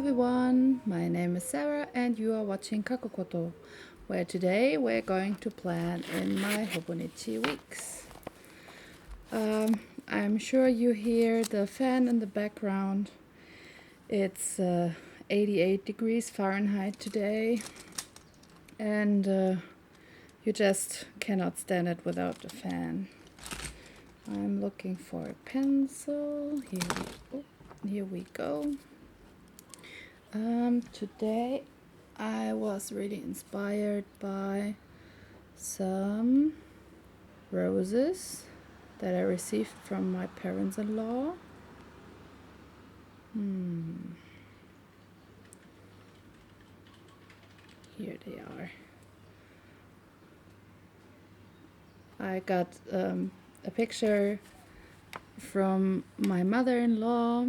everyone, my name is Sarah and you are watching Kakokoto, where today we're going to plan in my Hobonichi weeks. I'm sure you hear the fan in the background. It's 88 degrees Fahrenheit today and you just cannot stand it without the fan. I'm looking for a pencil. Here we go. Today I was really inspired by some roses that I received from my parents-in-law. Here they are. I got a picture from my mother-in-law.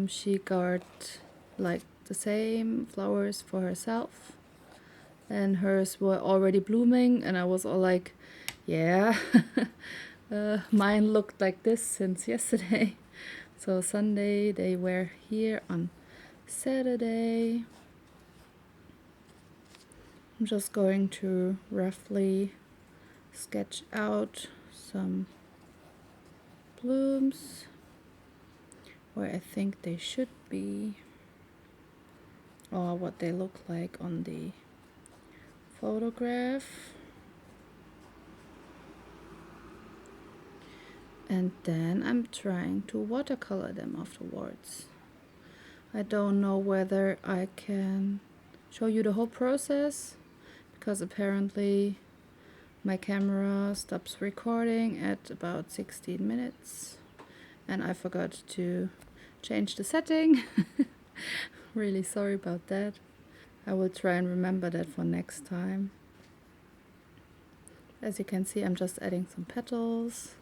She got like the same flowers for herself and hers were already blooming, and I was all like, yeah, mine looked like this since yesterday. So Sunday they were here on Saturday. I'm just going to roughly sketch out some blooms where I think they should be, or what they look like on the photograph. And then I'm trying to watercolor them afterwards. I don't know whether I can show you the whole process, because apparently my camera stops recording at about 16 minutes and I forgot to change the setting. Really sorry about that. I will try and remember that for next time. As you can see, I'm just adding some petals,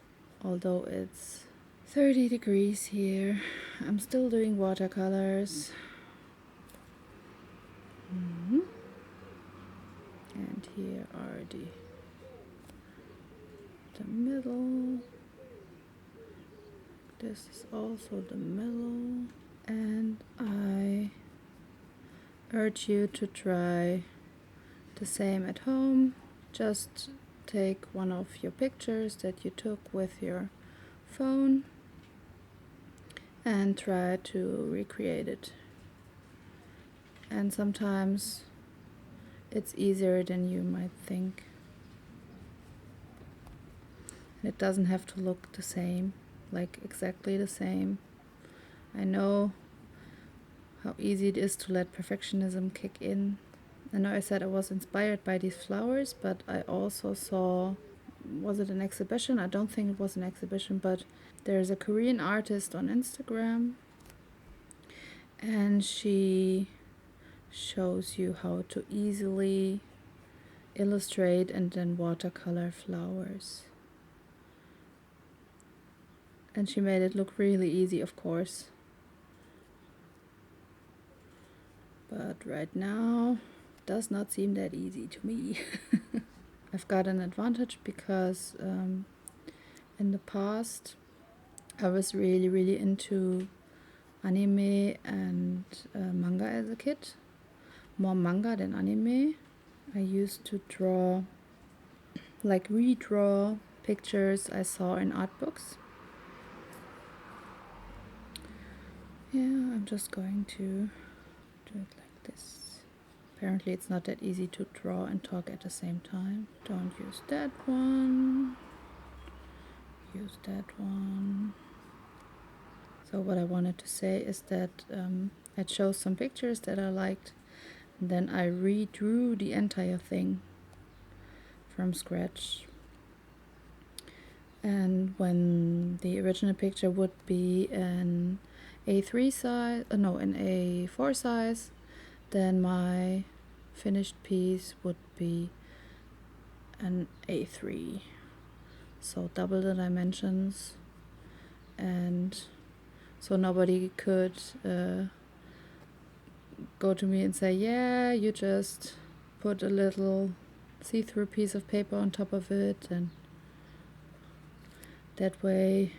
although it's 30 degrees here. I'm still doing watercolors. And here are the middle. This is also the middle. And I urge you to try the same at home. Just take one of your pictures that you took with your phone and try to recreate it. And sometimes it's easier than you might think. It doesn't have to look the same, like exactly the same. I know how easy it is to let perfectionism kick in. I know I said I was inspired by these flowers, but I also saw, was it an exhibition? I don't think it was an exhibition, but there's a Korean artist on Instagram and she shows you how to easily illustrate and then watercolor flowers. And she made it look really easy, of course. But right now, it does not seem that easy to me. I've got an advantage because in the past I was really into anime and manga as a kid. More manga than anime. I used to draw, like redraw pictures I saw in art books. Yeah, I'm just going to do it like this. Apparently it's not that easy to draw and talk at the same time. Don't use that one. Use that one. So what I wanted to say is that I chose some pictures that I liked, and then I redrew the entire thing from scratch. And when the original picture would be an A3 size, an A4 size, then my finished piece would be an A3. So double the dimensions, and so nobody could go to me and say, yeah, you just put a little see-through piece of paper on top of it, and that way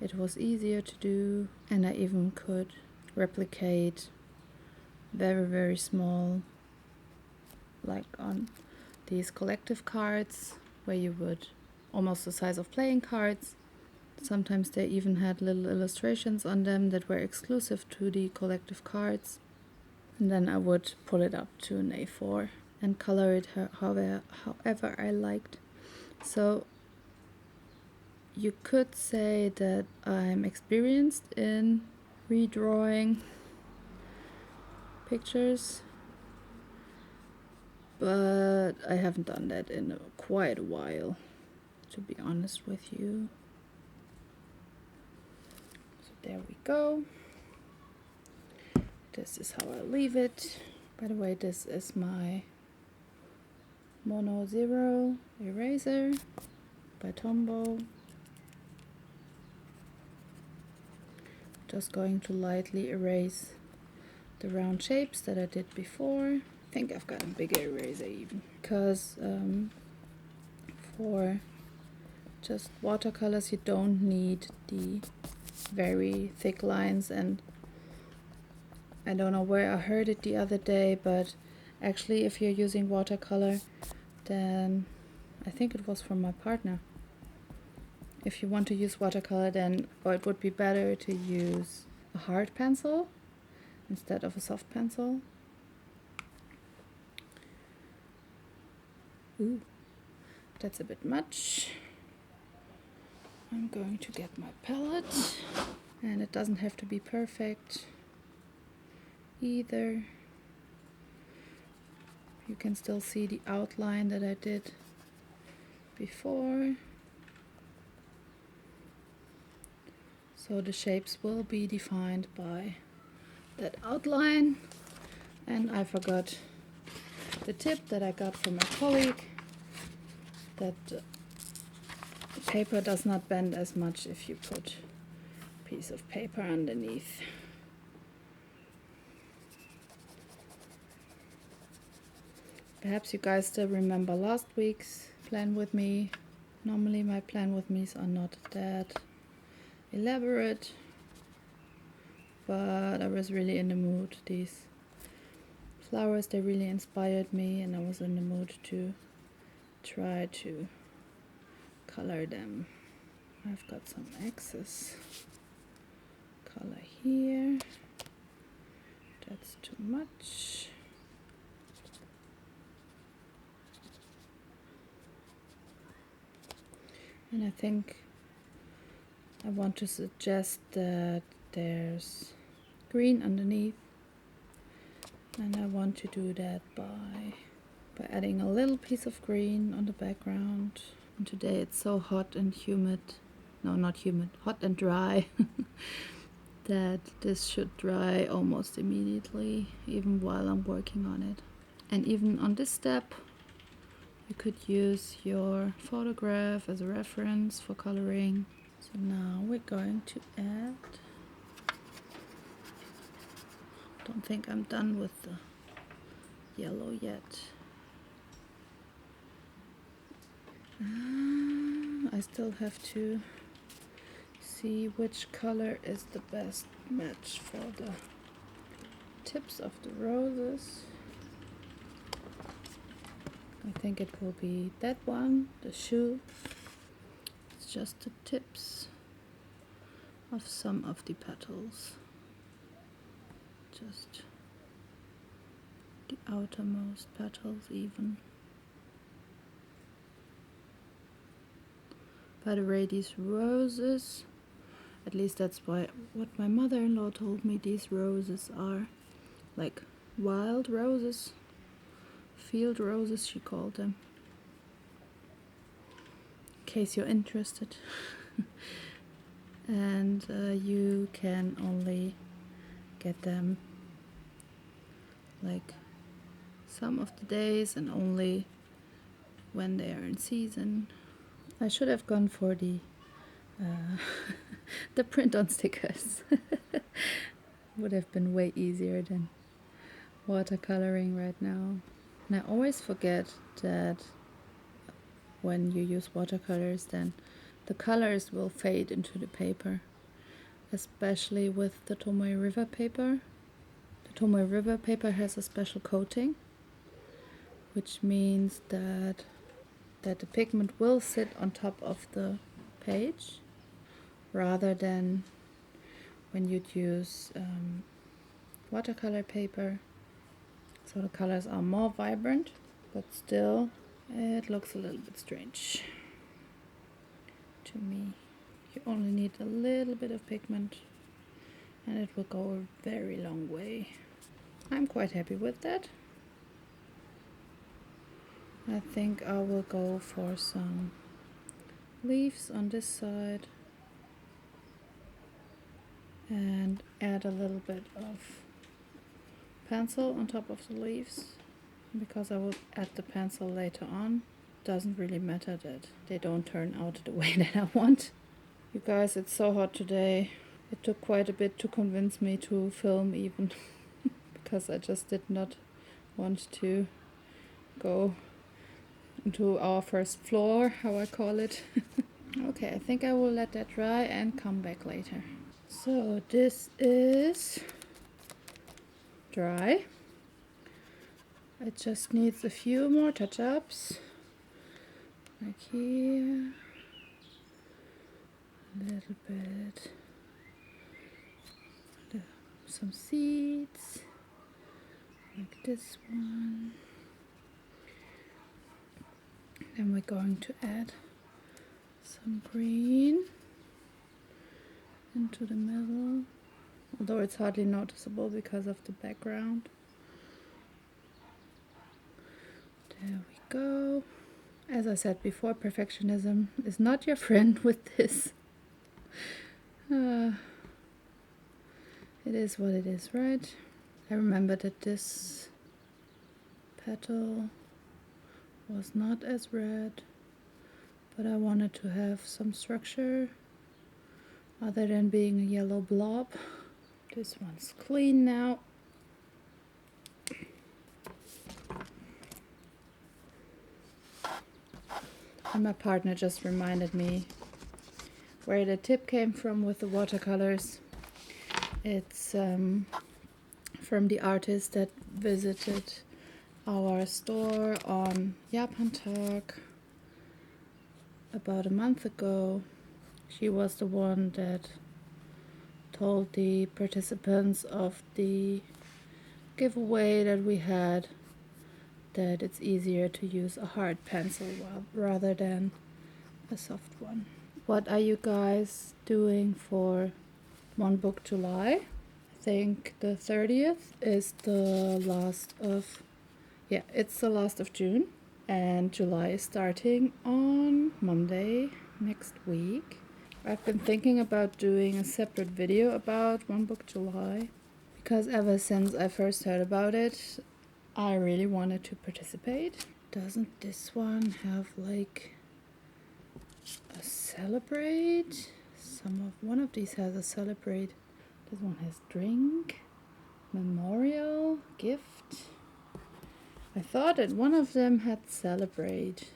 it was easier to do, and I even could replicate very, very small, like on these collective cards where you would, almost the size of playing cards. Sometimes they even had little illustrations on them that were exclusive to the collective cards. And then I would pull it up to an A4 and color it however I liked. So you could say that I'm experienced in redrawing pictures, but I haven't done that in quite a while, to be honest with you. So there we go. This is how I leave it. By the way, this is my Mono Zero eraser by Tombow. Just going to lightly erase the round shapes that I did before. I think I've got a bigger eraser even, because for just watercolors you don't need the very thick lines, and I don't know where I heard it the other day, but actually if you're using watercolor, then I think it was from my partner. If you want to use watercolor, then it would be better to use a hard pencil instead of a soft pencil. Ooh, that's a bit much. I'm going to get my palette, and it doesn't have to be perfect either. You can still see the outline that I did before. So the shapes will be defined by that outline. And I forgot the tip that I got from my colleague, that the paper does not bend as much if you put a piece of paper underneath. Perhaps you guys still remember last week's plan with me. Normally my plan with me's are not that elaborate, but I was really in the mood. These flowers, they really inspired me, and I was in the mood to try to color them. I've got some excess color here. That's too much. And I think I want to suggest that there's green underneath, and I want to do that by adding a little piece of green on the background. And today it's so hot and humid, no, not humid, hot and dry, that this should dry almost immediately, even while I'm working on it. And even on this step, you could use your photograph as a reference for coloring. So now we're going to add, don't think I'm done with the yellow yet. I still have to see which color is the best match for the tips of the roses. I think it will be that one, the shoe. It's just the tips of some of the petals, just the outermost petals even. By the way, these roses, at least that's what my mother-in-law told me, these roses are like wild roses, field roses she called them, in case you're interested. And you can only get them like some of the days and only when they are in season. I should have gone for the the print-on stickers. Would have been way easier than watercoloring right now. And I always forget that when you use watercolors, then the colors will fade into the paper. especially with the Tombow River paper. The Tombow River paper has a special coating, which means that the pigment will sit on top of the page rather than when you'd use watercolor paper. So the colors are more vibrant, but still it looks a little bit strange to me. You only need a little bit of pigment and it will go a very long way. I'm quite happy with that. I think I will go for some leaves on this side and add a little bit of pencil on top of the leaves. Because I will add the pencil later on, doesn't really matter that they don't turn out the way that I want. You guys, it's so hot today. It took quite a bit to convince me to film even because I just did not want to go into our first floor, how I call it. Okay, I think I will let that dry and come back later. So this is dry. It just needs a few more touch-ups. Like here. A little bit. Some seeds. Like this one. Then we're going to add some green into the middle. Although it's hardly noticeable because of the background. There we go. As I said before, perfectionism is not your friend with this. It is what it is, right? I remember that this petal was not as red, but I wanted to have some structure other than being a yellow blob. This one's clean now. And my partner just reminded me where the tip came from with the watercolors. It's from the artist that visited our store on Japantag about a month ago. She was the one that told the participants of the giveaway that we had that it's easier to use a hard pencil rather than a soft one. What are you guys doing for One Book July? I think the 30th is the last of, yeah, it's the last of June, and July is starting on Monday next week. I've been thinking about doing a separate video about One Book July because ever since I first heard about it, I really wanted to participate. Doesn't this one have like a celebrate? One of these has a celebrate. This one has drink, memorial, gift. I thought that one of them had celebrate.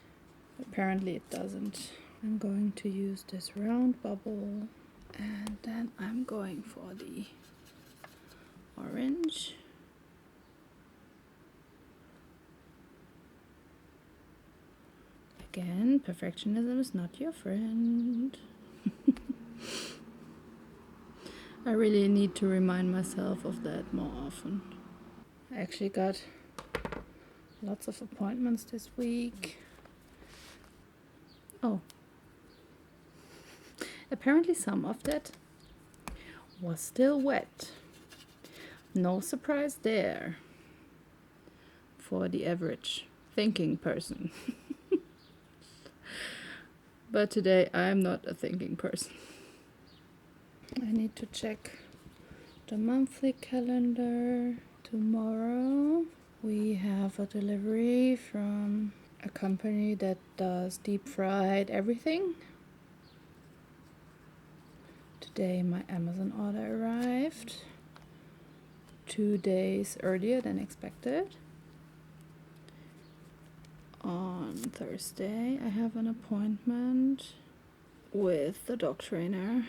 Apparently it doesn't. I'm going to use this round bubble and then I'm going for the orange. Again, perfectionism is not your friend. I really need to remind myself of that more often. I actually got lots of appointments this week. Oh. Apparently some of that was still wet. No surprise there for the average thinking person. But today I'm not a thinking person. I need to check the monthly calendar. Tomorrow we have a delivery from a company that does deep fried everything. Today my Amazon order arrived 2 days earlier than expected. On Thursday I have an appointment with the dog trainer.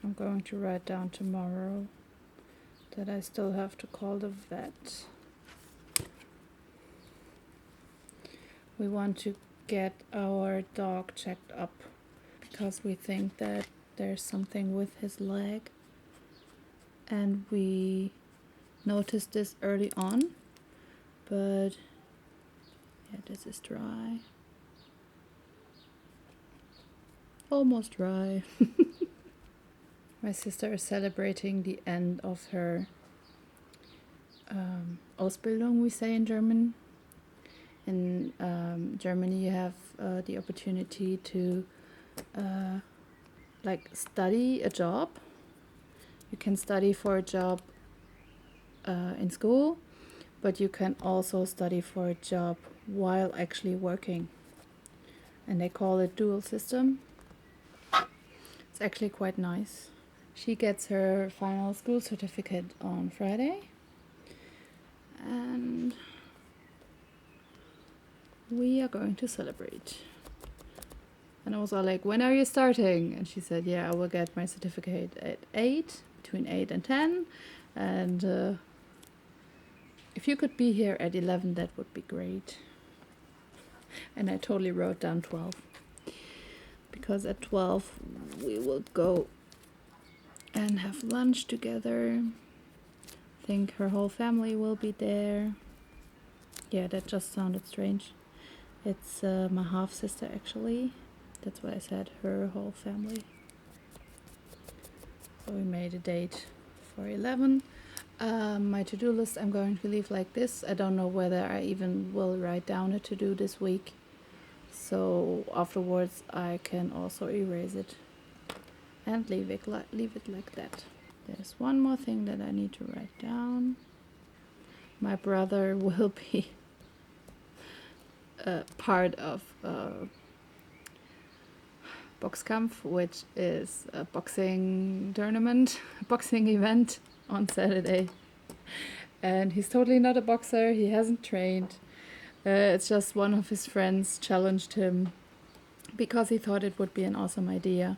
I'm going to write down tomorrow that I still have to call the vet. We want to get our dog checked up because we think that there's something with his leg, and we noticed this early on, but yeah, this is dry. Almost dry. My sister is celebrating the end of her Ausbildung, we say in German. In Germany, you have the opportunity to study a job. You can study for a job in school, but you can also study for a job while actually working. And they call it dual system. It's actually quite nice. She gets her final school certificate on Friday. And we are going to celebrate. And I was all like, when are you starting? And she said, yeah, I will get my certificate at 8, between 8 and 10. And if you could be here at 11, that would be great. And I totally wrote down 12. Because at 12, we will go and have lunch together. I think her whole family will be there. Yeah, that just sounded strange. It's my half-sister, actually. That's why I said her whole family. So we made a date for 11. My to-do list I'm going to leave like this. I don't know whether I even will write down a to-do this week. So afterwards I can also erase it and leave it like that. There's one more thing that I need to write down. My brother will be part of Boxkampf, which is a boxing tournament, boxing event on Saturday. And he's totally not a boxer, he hasn't trained. It's just one of his friends challenged him because he thought it would be an awesome idea.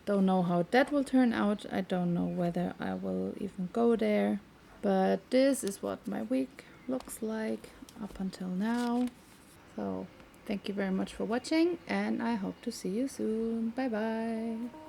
Don't know how that will turn out. I don't know whether I will even go there. But this is what my week looks like up until now. So thank you very much for watching, and I hope to see you soon. Bye bye.